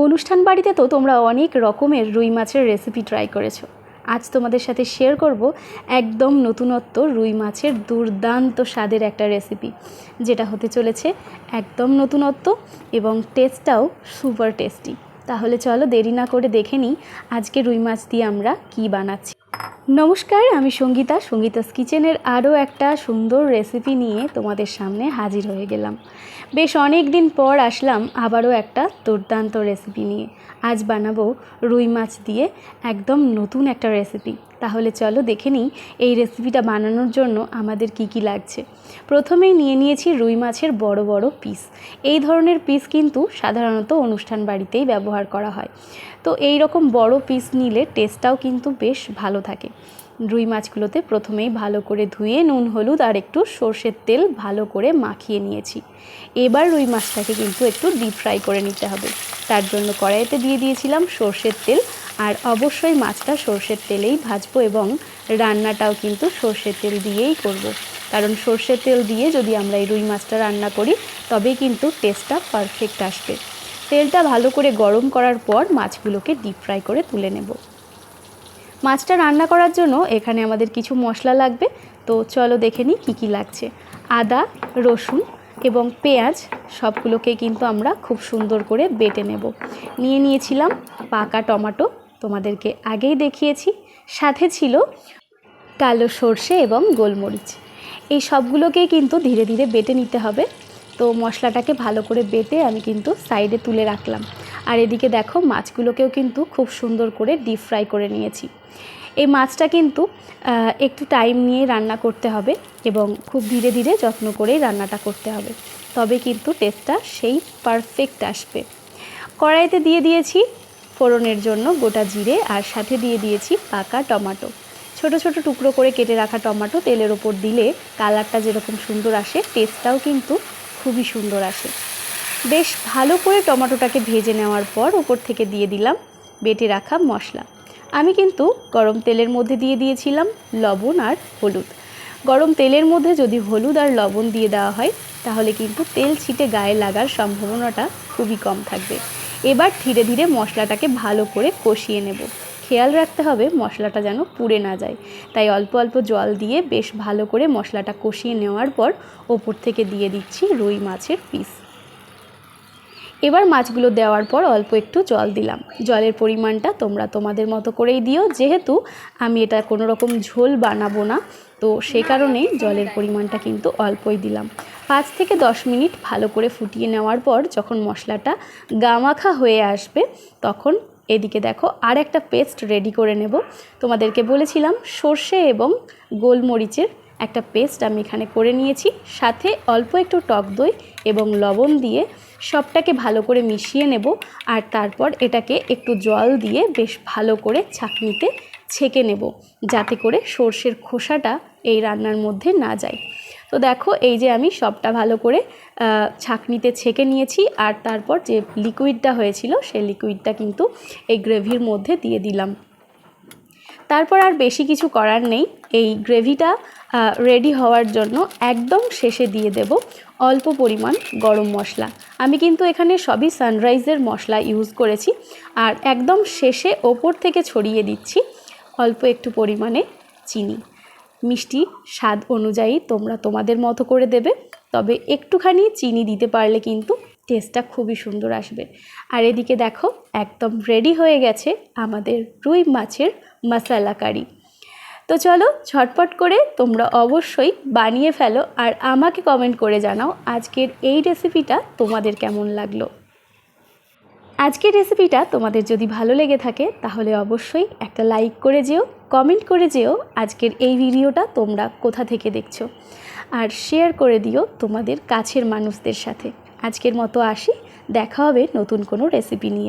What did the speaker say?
অনুষ্ঠান বাড়িতে তো তোমরা অনেক রকমের রুই মাছের রেসিপি ট্রাই করেছো। আজ তোমাদের সাথে শেয়ার করব একদম নতুনত্ব রুই মাছের দুর্দান্ত স্বাদের একটা রেসিপি, যেটা হতে চলেছে একদম নতুনত্ব এবং টেস্টটাও সুপার টেস্টি। তাহলে চলো দেরি না করে দেখে নিই আজকে রুই মাছ দিয়ে আমরা কি বানাচ্ছি। নমস্কার, আমি সঙ্গীতাস কিচেনের আরও একটা সুন্দর রেসিপি নিয়ে তোমাদের সামনে হাজির হয়ে গেলাম। বেশ অনেক দিন পর আসলাম আবারও একটা দুর্দান্ত রেসিপি নিয়ে। আজ বানাবো রুই মাছ দিয়ে একদম নতুন একটা রেসিপি। তাহলে চলো দেখে নিই এই রেসিপিটা বানানোর জন্য আমাদের কি কি লাগছে। প্রথমেই নিয়ে নিয়েছি রুই মাছের বড় বড় পিস। এই ধরনের পিস কিন্তু সাধারণত অনুষ্ঠান বাড়িতেই ব্যবহার করা হয়। তো এই রকম বড় পিস নিলে টেস্টটাও কিন্তু বেশ ভালো থাকে। রুই মাছগুলোতে প্রথমেই ভালো করে ধুয়ে নুন হলুদ আর একটু সর্ষের তেল ভালো করে মাখিয়ে নিয়েছি। এবার রুই মাছটাকে কিন্তু একটু ডিপ ফ্রাই করে নিতে হবে। তার জন্য কড়াইতে দিয়ে দিয়েছিলাম সর্ষের তেল, আর অবশ্যই মাছটা সর্ষের তেলেই ভাজবো এবং রান্নাটাও কিন্তু সর্ষের তেল দিয়েই করব। কারণ সর্ষের তেল দিয়ে যদি আমরা এই রুই মাছটা রান্না করি তবেই কিন্তু টেস্টটা পারফেক্ট আসবে। তেলটা ভালো করে গরম করার পর মাছগুলোকে ডিপ ফ্রাই করে তুলে নেব। মাছটা রান্না করার জন্য এখানে আমাদের কিছু মশলা লাগবে। তো চলো দেখে নিই কী কী লাগছে। আদা, রসুন এবং পেঁয়াজ সবগুলোকে কিন্তু আমরা খুব সুন্দর করে বেটে নেব। নিয়েছিলাম পাকা টমেটো, তোমাদেরকে আগেই দেখিয়েছি। সাথে ছিল কালো সর্ষে এবং গোলমরিচ। এই সবগুলোকেই কিন্তু ধীরে ধীরে বেটে নিতে হবে। তো মশলাটাকে ভালো করে বেটে আমি কিন্তু সাইডে তুলে রাখলাম। আর এদিকে দেখো মাছগুলোকেও কিন্তু খুব সুন্দর করে ডিপ ফ্রাই করে নিয়েছি। এই মাছটা কিন্তু একটু টাইম নিয়ে রান্না করতে হবে এবং খুব ধীরে ধীরে যত্ন করেই রান্নাটা করতে হবে, তবে কিন্তু টেস্টটা সেই পারফেক্ট আসবে। কড়াইতে দিয়ে দিয়েছি ফোড়নের জন্য গোটা জিরে, আর সাথে দিয়ে দিয়েছি পাকা টমেটো। ছোট ছোট টুকরো করে কেটে রাখা টমেটো তেলের ওপর দিলে কালারটা যেরকম সুন্দর আসে, টেস্টটাও কিন্তু খুবই সুন্দর আসে। বেশ ভালো করে টমেটোটাকে ভেজে নেওয়ার পর ওপর থেকে দিয়ে দিলাম বেটে রাখা মশলা। আমি কিন্তু গরম তেলের মধ্যে দিয়ে দিয়েছিলাম লবণ আর হলুদ। গরম তেলের মধ্যে যদি হলুদ আর লবণ দিয়ে দেওয়া হয় তাহলে কিন্তু তেল ছিটে গায়ে লাগার সম্ভাবনাটা খুবই কম থাকবে। এবার ধীরে ধীরে মশলাটাকে ভালো করে কষিয়ে নেব। খেয়াল রাখতে হবে মশলাটা যেন পুড়ে না যায়, তাই অল্প অল্প জল দিয়ে বেশ ভালো করে মশলাটা কষিয়ে নেওয়ার পর ওপর থেকে দিয়ে দিচ্ছি রুই মাছের পিস। এবার মাছগুলো দেওয়ার পর অল্প একটু জল দিলাম। জলের পরিমাণটা তোমরা তোমাদের মতো করেই দিও, যেহেতু আমি এটা কোনো রকম ঝোল বানাবো না, তো সে কারণেই জলের পরিমাণটা কিন্তু অল্পই দিলাম। 5 থেকে 10 মিনিট ভালো করে ফুটিয়ে নেওয়ার পর যখন মশলাটা গামাখা হয়ে আসবে তখন এদিকে দেখো আর একটা পেস্ট রেডি করে নেব। তোমাদেরকে বলেছিলাম সর্ষে এবং গোলমরিচের একটা পেস্ট আমি এখানে করে নিয়েছি। সাথে অল্প একটু টক দই এবং লবণ দিয়ে সবটাকে ভালো করে মিশিয়ে নেব। আর তারপর এটাকে একটু জল দিয়ে বেশ ভালো করে ছাঁকনিতে ছেঁকে নেব, যাতে করে সর্ষের খোসাটা এই রান্নার মধ্যে না যায়। তো দেখো এই যে আমি সবটা ভালো করে ছাঁকনিতে ছেঁকে নিয়েছি, আর তারপর যে লিকুইডটা হয়েছিল সেই লিকুইডটা কিন্তু এই গ্রেভির মধ্যে দিয়ে দিলাম। তারপর আর বেশি কিছু করার নেই। এই গ্রেভিটা রেডি হওয়ার জন্য একদম শেষে দিয়ে দেব অল্প পরিমাণ গরম মশলা। আমি কিন্তু এখানে সবই সানরাইজের মশলা ইউজ করেছি। আর একদম শেষে ওপর থেকে ছড়িয়ে দিচ্ছি অল্প একটু পরিমাণে চিনি। মিষ্টি স্বাদ অনুযায়ী তোমরা তোমাদের মতো করে দেবে, তবে একটুখানি চিনি দিতে পারলে কিন্তু টেস্টটা খুবই সুন্দর আসবে। আর এদিকে দেখো একদম রেডি হয়ে গেছে আমাদের রুই মাছের মশলা কারি। তো চলো ঝটপট করে তোমরা অবশ্যই বানিয়ে ফেলো, আর আমাকে কমেন্ট করে জানাও আজকের এই রেসিপিটা তোমাদের কেমন লাগলো। আজকের রেসিপিটা তোমাদের যদি ভালো লেগে থাকে তাহলে অবশ্যই একটা লাইক করে যেও, কমেন্ট করে যেও আজকের এই ভিডিওটা তোমরা কোথা থেকে দেখছো, আর শেয়ার করে দিও তোমাদের কাছের মানুষদের সাথে। আজকের মতো আসি, দেখা হবে নতুন কোনো রেসিপি নিয়ে।